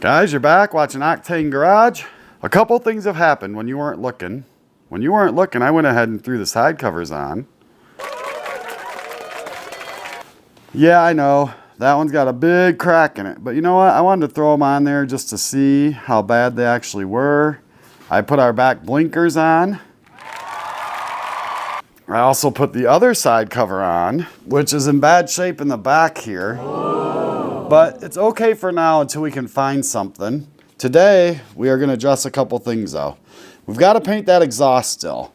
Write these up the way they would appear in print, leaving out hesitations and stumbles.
Guys, you're back watching Octane Garage. A couple things have happened when you weren't looking. When you weren't looking, I went ahead and threw the side covers on. Yeah, I know. That one's got a big crack in it. But you know what? I wanted to throw them on there just to see how bad they actually were. I put our back blinkers on. I also put the other side cover on, which is in bad shape in the back here. But it's okay for now until we can find something. Today, we are going to address a couple things though. We've got to paint that exhaust still.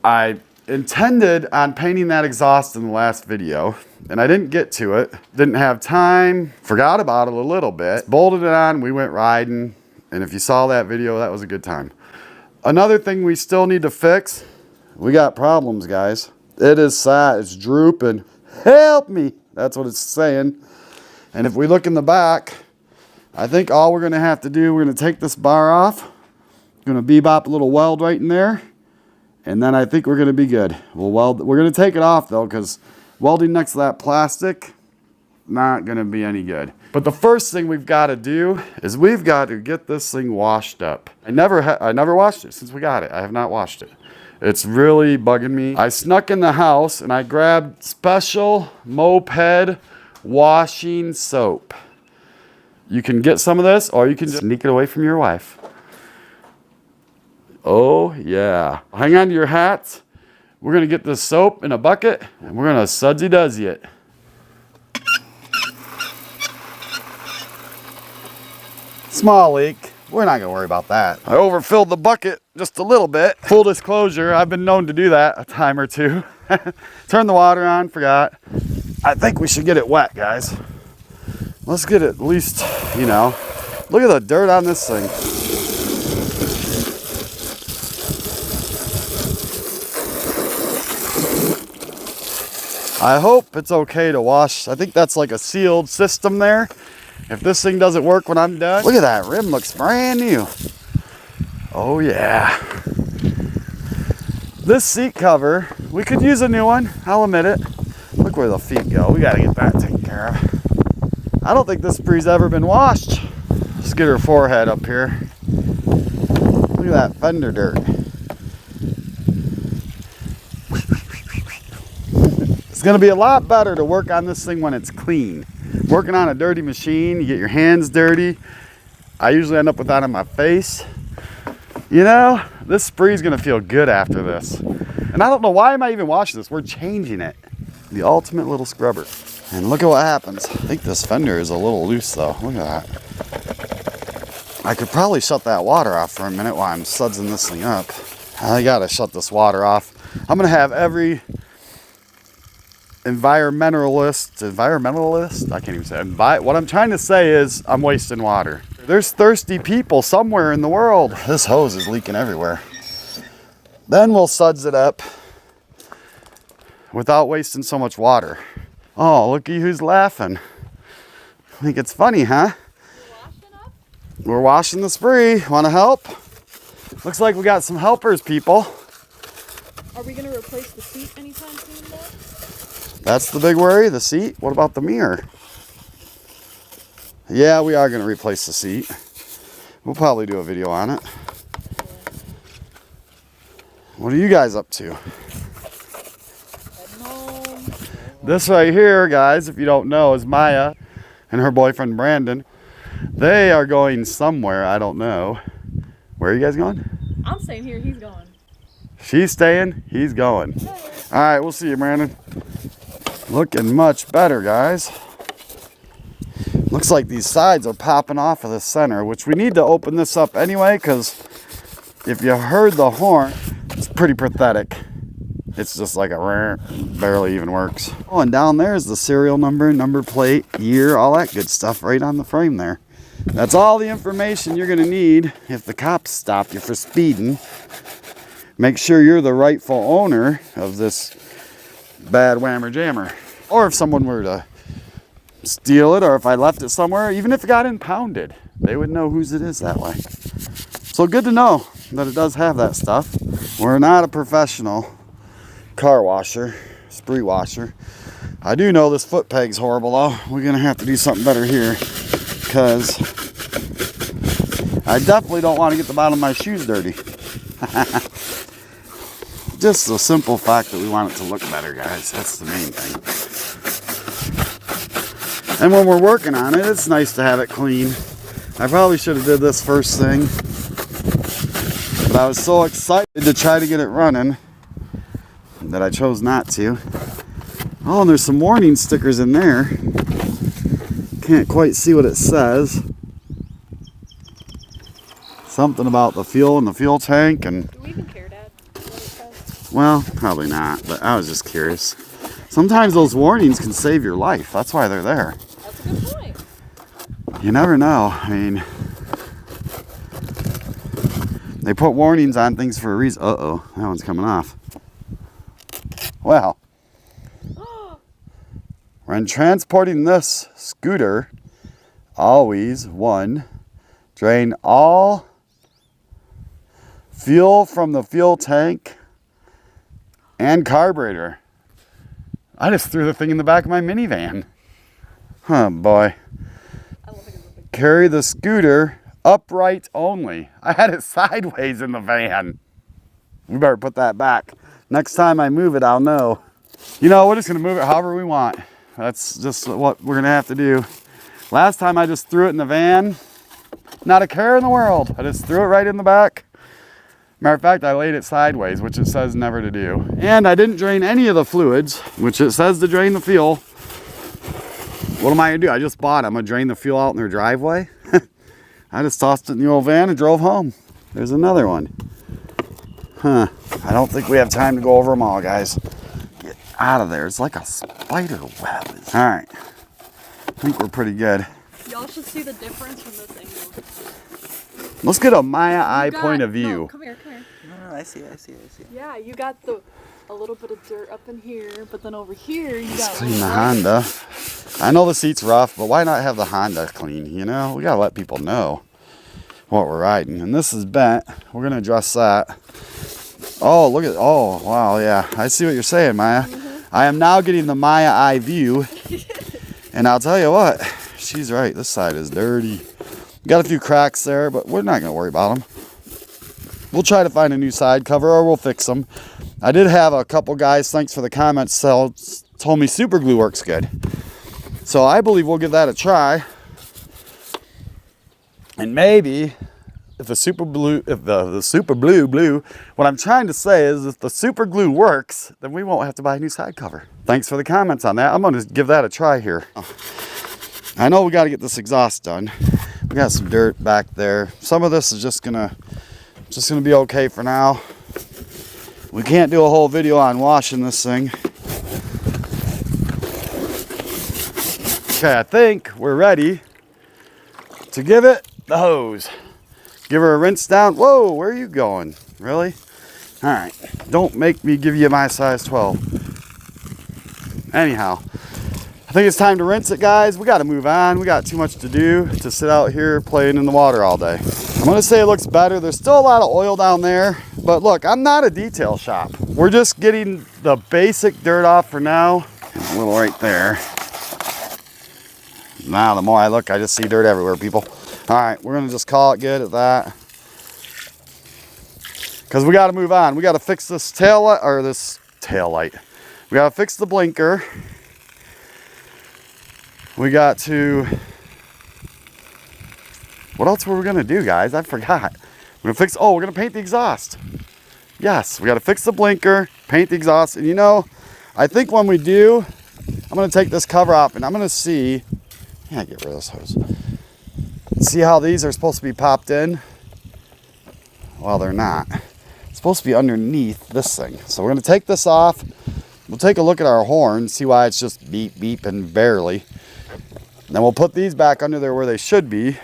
I intended on painting that exhaust in the last video, and I didn't get to it. Didn't have time, forgot about it a little bit. Bolted it on, we went riding, and if you saw that video, that was a good time. Another thing we still need to fix, we got problems, guys. It is sad, it's drooping. Help me! That's what it's saying. And if we look in the back, I think all we're gonna have to do, we're gonna take this bar off, gonna bebop a little weld right in there, and then I think we're gonna be good. We're gonna take it off though, because welding next to that plastic, not gonna be any good. But the first thing we've gotta do is we've got to get this thing washed up. I never washed it since we got it. I have not washed it. It's really bugging me. I snuck in the house and I grabbed special moped washing soap. You can get some of this or you can just sneak it away from your wife. Oh yeah. Hang on to your hats. We're gonna get this soap in a bucket and we're gonna sudsy-duzzy it. Small leak. We're not gonna worry about that. I overfilled the bucket just a little bit. Full disclosure, I've been known to do that a time or two. Turn the water on, forgot. I think we should get it wet, guys. Let's get it at least, you know. Look at the dirt on this thing. I hope it's okay to wash. I think that's like a sealed system there. If this thing doesn't work when I'm done, look at that, rim looks brand new. Oh yeah. This seat cover, we could use a new one, I'll admit it. Look where the feet go, we gotta get that taken care of. I don't think this Spree's ever been washed. Let's get her forehead up here. Look at that fender dirt. It's gonna be a lot better to work on this thing when it's clean. Working on a dirty machine, you get your hands dirty. I usually end up with that on my face. You know, this Spree's gonna feel good after this. And I don't know, why am I even washing this? We're changing it. The ultimate little scrubber. And look at what happens. I think this fender is a little loose though. Look at that. I could probably shut that water off for a minute while I'm sudsing this thing up. I gotta shut this water off. I'm gonna have every environmentalist, I can't even say it. What I'm trying to say is I'm wasting water. There's thirsty people somewhere in the world. This hose is leaking everywhere. Then we'll suds it up without wasting so much water. Oh, looky who's laughing. I think it's funny, huh? We're washing the Spree. Want to help? Looks like we got some helpers, people. Are we going to replace the seat anytime soon, though? That's the big worry, the seat. What about the mirror? Yeah, we are going to replace the seat. We'll probably do a video on it. What are you guys up to? This right here, guys, if you don't know, is Maya and her boyfriend Brandon. They are going somewhere, I don't know. Where are you guys going? I'm staying here, he's going. She's staying, he's going. All right, we'll see you, Brandon. Looking much better, guys. Looks like these sides are popping off of the center, which we need to open this up anyway, because if you heard the horn, it's pretty pathetic. It's just like a rare, barely even works. Oh, and down there is the serial number, number plate, year, all that good stuff right on the frame there. That's all the information you're gonna need if the cops stop you for speeding. Make sure you're the rightful owner of this bad whammer jammer. Or if someone were to steal it, or if I left it somewhere, even if it got impounded, they would know whose it is that way. So good to know that it does have that stuff. We're not a professional car washer, Spree washer. I do know this foot peg's horrible though. We're gonna have to do something better here. because I definitely don't want to get the bottom of my shoes dirty. Just the simple fact that we want it to look better, guys. That's the main thing. And when we're working on it, it's nice to have it clean. I probably should have did this first thing, but I was so excited to try to get it running that I chose not to. Oh, and there's some warning stickers in there. Can't quite see what it says. Something about the fuel and the fuel tank and... Do we even care, Dad, what it says? Well, probably not, but I was just curious. Sometimes those warnings can save your life. That's why they're there. That's a good point. You never know. I mean, they put warnings on things for a reason. Uh-oh, that one's coming off. Well, when transporting this scooter, always, 1, drain all fuel from the fuel tank and carburetor. I just threw the thing in the back of my minivan. Oh boy. I love it. Carry the scooter upright only. I had it sideways in the van. We better put that back. Next time I move it, I'll know. You know, we're just gonna move it however we want. That's just what we're gonna have to do. Last time I just threw it in the van. Not a care in the world. I just threw it right in the back. Matter of fact, I laid it sideways, which it says never to do. And I didn't drain any of the fluids, which it says to drain the fuel. What am I gonna do? I just bought it. I'm gonna drain the fuel out in their driveway. I just tossed it in the old van and drove home. There's another one. Huh. I don't think we have time to go over them all, guys. Get out of there. It's like a spider web. All right. I think we're pretty good. Y'all should see the difference from this angle. Let's get a Maya eye point of view. No, come here. No, I see. Yeah, you got a little bit of dirt up in here, but then over here you Let's got... clean the Honda. I know the seat's rough, but why not have the Honda clean, you know? We gotta let people know what we're riding. And this is bent. We're gonna address that. Oh, look at, oh, wow, yeah. I see what you're saying, Maya. I am now getting the Maya eye view. And I'll tell you what, she's right. This side is dirty. Got a few cracks there, but we're not gonna worry about them. We'll try to find a new side cover or we'll fix them. I did have a couple guys, thanks for the comments, told me super glue works good. So I believe we'll give that a try. And maybe if the super blue, what I'm trying to say is if the super glue works, then we won't have to buy a new side cover. Thanks for the comments on that. I'm gonna give that a try here. I know we gotta get this exhaust done. We got some dirt back there. Some of this is just gonna be okay for now. We can't do a whole video on washing this thing. Okay, I think we're ready to give it the hose. Give her a rinse down. Whoa, where are you going? Really? All right, don't make me give you my size 12. Anyhow, I think it's time to rinse it, guys. We got to move on. We got too much to do to sit out here playing in the water all day. I'm gonna say it looks better. There's still a lot of oil down there, but look, I'm not a detail shop. We're just getting the basic dirt off for now. And a little right there. Now, the more I look, I just see dirt everywhere, people. All right, we're gonna just call it good at that. Because we gotta move on. We gotta fix this tail light, or this tail light. We gotta fix the blinker. We got to, what else were we gonna do, guys? I forgot. We're gonna fix, oh, we're gonna paint the exhaust. Yes, we gotta fix the blinker, paint the exhaust. And you know, I think when we do, I'm gonna take this cover off and I'm gonna see, yeah, get rid of this hose. See how these are supposed to be popped in? Well, they're not. It's supposed to be underneath this thing. So we're gonna take this off. We'll take a look at our horn, see why it's just beep, beep, and barely. Then we'll put these back under there where they should be.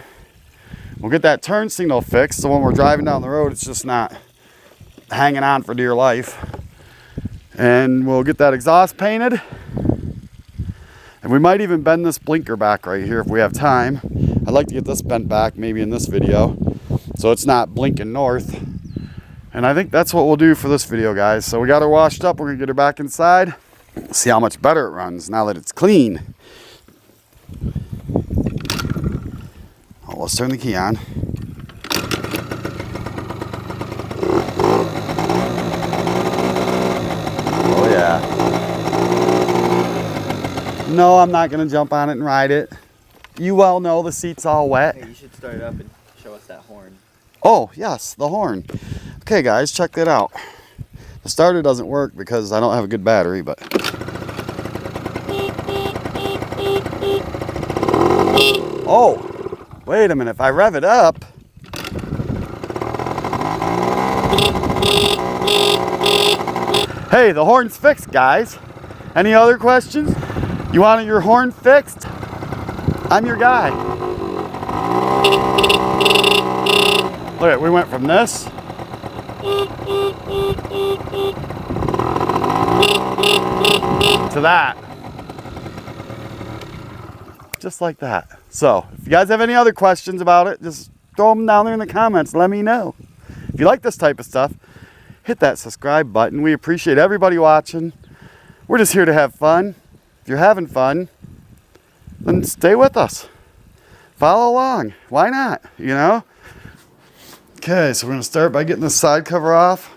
We'll get that turn signal fixed, so when we're driving down the road, it's just not hanging on for dear life. And we'll get that exhaust painted. And we might even bend this blinker back right here if we have time. I'd like to get this bent back maybe in this video, so it's not blinking north. And I think that's what we'll do for this video, guys. So we got her washed up. We're gonna get her back inside. See how much better it runs now that it's clean. let's turn the key on. Oh yeah. No, I'm not gonna jump on it and ride it. You well know the seat's all wet. Hey, you should start it up and show us that horn. Oh, yes, the horn. Okay, guys, check that out. The starter doesn't work because I don't have a good battery, but... Oh, wait a minute. If I rev it up... Hey, the horn's fixed, guys. Any other questions? You wanted your horn fixed? I'm your guy. Look at, we went from this to that. Just like that. So, if you guys have any other questions about it, just throw them down there in the comments. Let me know. If you like this type of stuff, hit that subscribe button. We appreciate everybody watching. We're just here to have fun. If you're having fun, then stay with us. Follow along. Why not? You know? Okay, so we're going to start by getting the side cover off.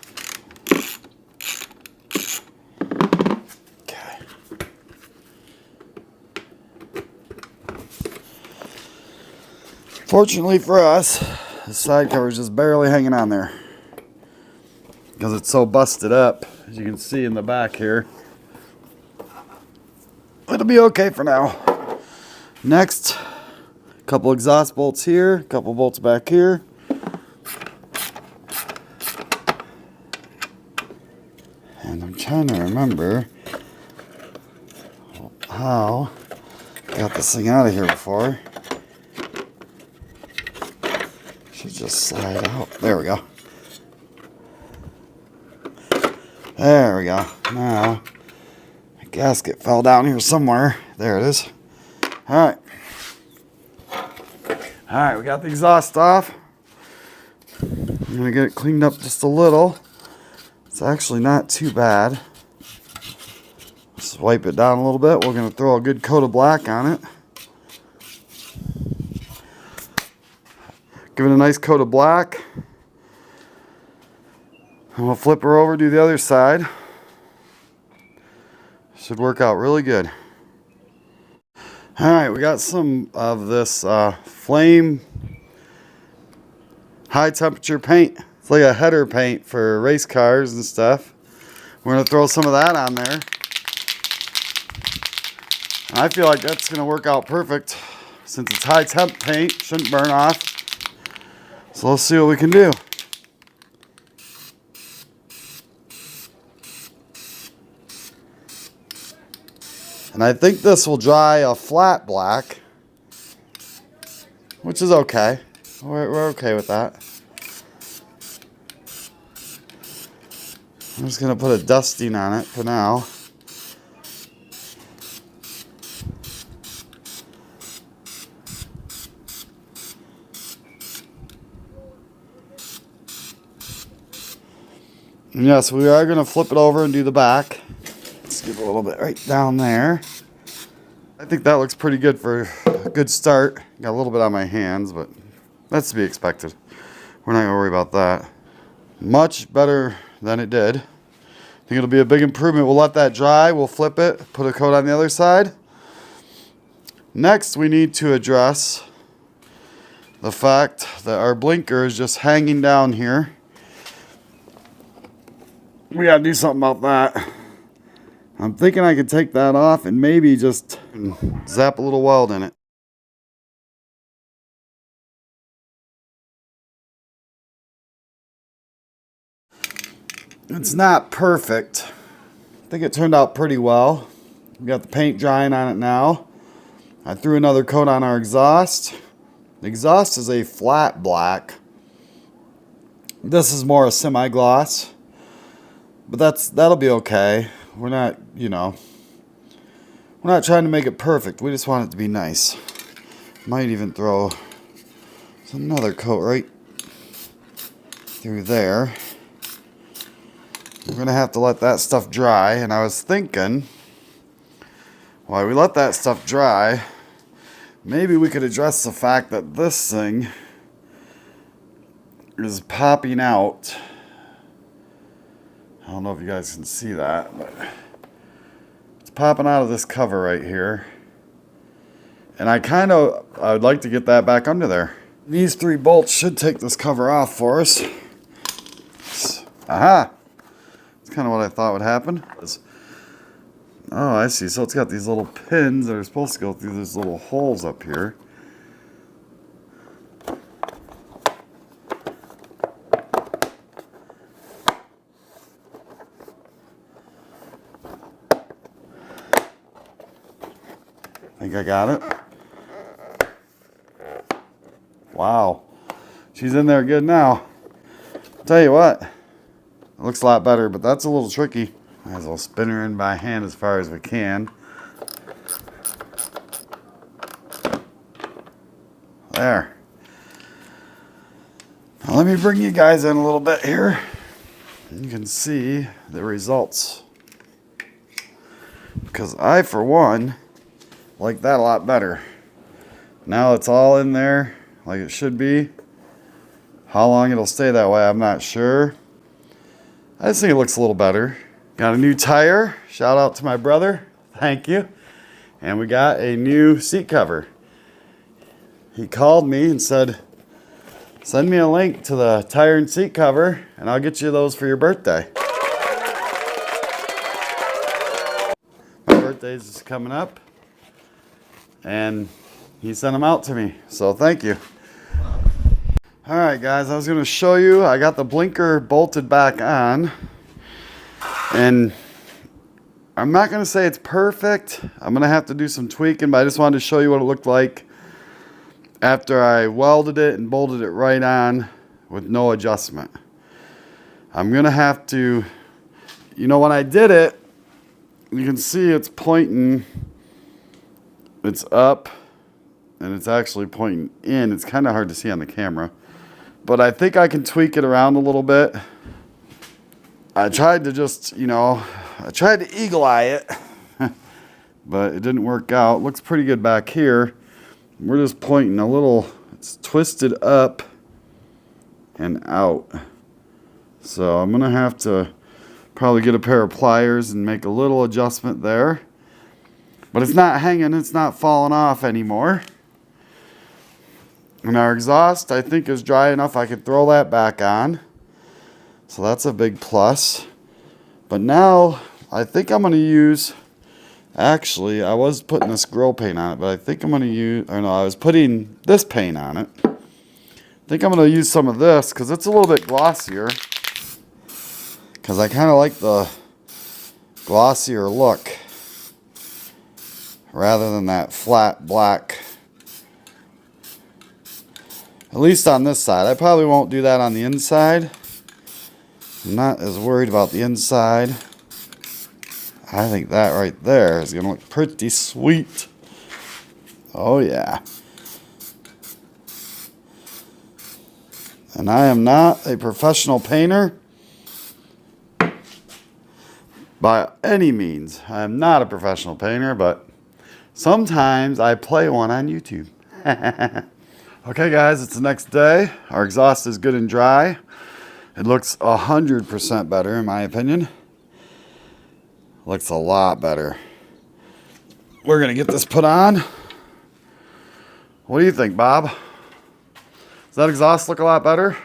Okay. Fortunately for us, the side cover is just barely hanging on there because it's so busted up, as you can see in the back here. It'll be okay for now. Next, a couple exhaust bolts here, a couple bolts back here. And I'm trying to remember how I got this thing out of here before. Should just slide out. There we go. There we go. Now, the gasket fell down here somewhere. There it is. Alright. Alright, we got the exhaust off. I'm going to get it cleaned up just a little. It's actually not too bad. Just wipe it down a little bit. We're going to throw a good coat of black on it. Give it a nice coat of black. And we'll flip her over, do the other side. Should work out really good. Alright, we got some of this flame high temperature paint. It's like a header paint for race cars and stuff. We're going to throw some of that on there. And I feel like that's going to work out perfect. Since it's high temp paint, shouldn't burn off. So let's see what we can do. And I think this will dry a flat black, which is okay. We're okay with that. I'm just going to put a dusting on it for now. And yes, we are going to flip it over and do the back. Let's give a little bit right down there. I think that looks pretty good for a good start. Got a little bit on my hands, but that's to be expected. We're not going to worry about that. Much better than it did. I think it'll be a big improvement. We'll let that dry. We'll flip it, put a coat on the other side. Next, we need to address the fact that our blinker is just hanging down here. We got to do something about that. I'm thinking I could take that off and maybe just zap a little weld in it. It's not perfect. I think it turned out pretty well. We got the paint drying on it now. I threw another coat on our exhaust. The exhaust is a flat black. This is more a semi-gloss. But that'll be okay. We're not, you know, we're not trying to make it perfect. We just want it to be nice. Might even throw another coat right through there. We're going to have to let that stuff dry. And I was thinking, while we let that stuff dry, maybe we could address the fact that this thing is popping out. I don't know if you guys can see that, but it's popping out of this cover right here. And I would like to get that back under there. These 3 bolts should take this cover off for us. Aha! That's kind of what I thought would happen. Oh, I see. So it's got these little pins that are supposed to go through these little holes up here. Think I got it? Wow. She's in there good now. I'll tell you what. It looks a lot better, but that's a little tricky. Might as well spin her in by hand as far as we can. There. Now let me bring you guys in a little bit here. You can see the results. Because I, for one, like that a lot better. Now it's all in there like it should be. How long it'll stay that way, I'm not sure. I just think it looks a little better. Got a new tire. Shout out to my brother. Thank you. And we got a new seat cover. He called me and said, send me a link to the tire and seat cover and I'll get you those for your birthday. My birthday's just coming up and he sent them out to me. So thank you. All right, guys, I was going to show you. I got the blinker bolted back on. And I'm not going to say it's perfect. I'm going to have to do some tweaking, but I just wanted to show you what it looked like after I welded it and bolted it right on with no adjustment. I'm going to have to, when I did it, you can see it's pointing, it's up, and it's actually pointing in. It's kind of hard to see on the camera, but I think I can tweak it around a little bit. I tried to just, I tried to eagle eye it, but it didn't work out. It looks pretty good back here. We're just pointing a little, it's twisted up and out. So I'm going to have to probably get a pair of pliers and make a little adjustment there. But it's not hanging, it's not falling off anymore. And our exhaust, I think, is dry enough I could throw that back on. So that's a big plus. But now I think I'm going to use, actually I was putting this grill paint on it, but I think I'm going to use, or no, I was putting this paint on it. I think I'm going to use some of this because it's a little bit glossier. Because I kind of like the glossier look rather than that flat black. At least on this side. I probably won't do that on the inside. I'm not as worried about the inside. I think that right there is going to look pretty sweet. Oh yeah. And I am not a professional painter by any means. I am not a professional painter, but sometimes I play one on YouTube. Okay guys, it's the next day. Our exhaust is good and dry. It looks 100% better in my opinion. Looks a lot better. We're gonna get this put on. What do you think, Bob? Does that exhaust look a lot better?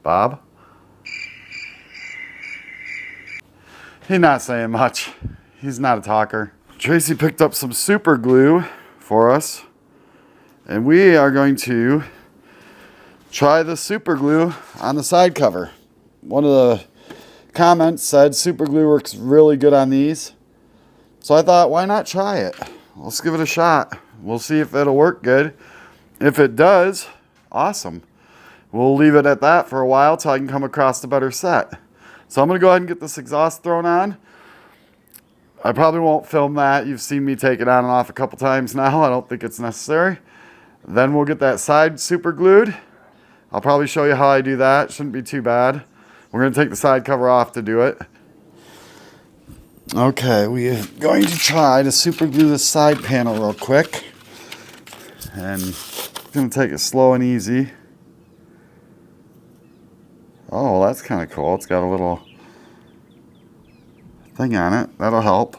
Bob? He's not saying much. He's not a talker. Tracy picked up some super glue for us, and we are going to try the super glue on the side cover. One of the comments said super glue works really good on these, so I thought, why not try it? Let's give it a shot. We'll see if it'll work good. If it does, awesome. We'll leave it at that for a while till I can come across a better set. So I'm going to go ahead and get this exhaust thrown on. I probably won't film that. You've seen me take it on and off a couple times now. I don't think it's necessary. Then we'll get that side super glued. I'll probably show you how I do that. Shouldn't be too bad. We're going to take the side cover off to do it. Okay, we are going to try to super glue the side panel real quick. And I'm going to take it slow and easy. Oh, that's kind of cool. It's got a little thing on it. That'll help.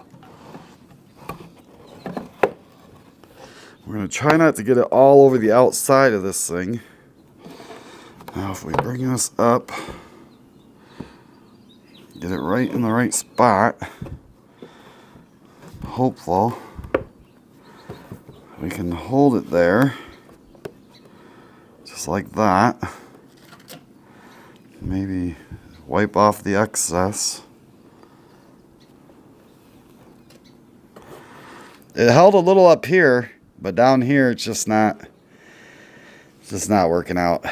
We're going to try not to get it all over the outside of this thing. Now if we bring this up, get it right in the right spot, hopeful we can hold it there, just like that. Maybe wipe off the excess. It held a little up here, but down here it's just not working out.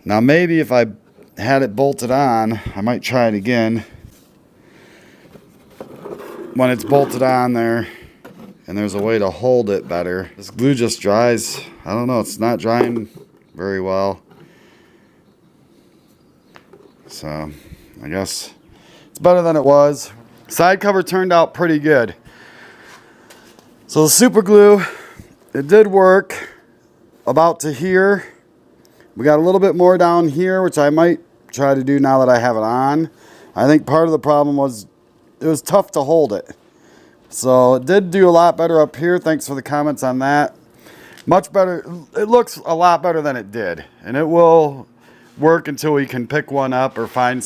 Now maybe if I had it bolted on, I might try it again. When it's bolted on there and there's a way to hold it better. This glue just dries. I don't know, it's not drying very well. So I guess it's better than it was. Side cover turned out pretty good. So the super glue, it did work about to here. We got a little bit more down here, which I might try to do now that I have it on. I think part of the problem was it was tough to hold it. So it did do a lot better up here. Thanks for the comments on that. Much better. It looks a lot better than it did. And it will work until we can pick one up or find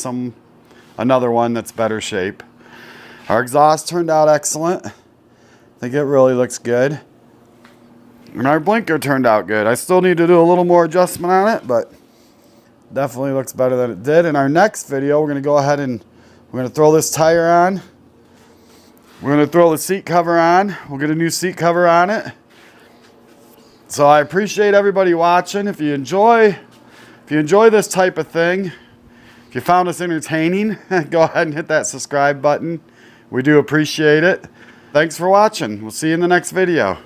another one that's better shape. Our exhaust turned out excellent. I think it really looks good. And our blinker turned out good. I still need to do a little more adjustment on it, but definitely looks better than it did. In our next video, we're going to go ahead and we're going to throw this tire on. We're going to throw the seat cover on. We'll get a new seat cover on it. So I appreciate everybody watching. If you enjoy this type of thing, if you found us entertaining, go ahead and hit that subscribe button. We do appreciate it. Thanks for watching. We'll see you in the next video.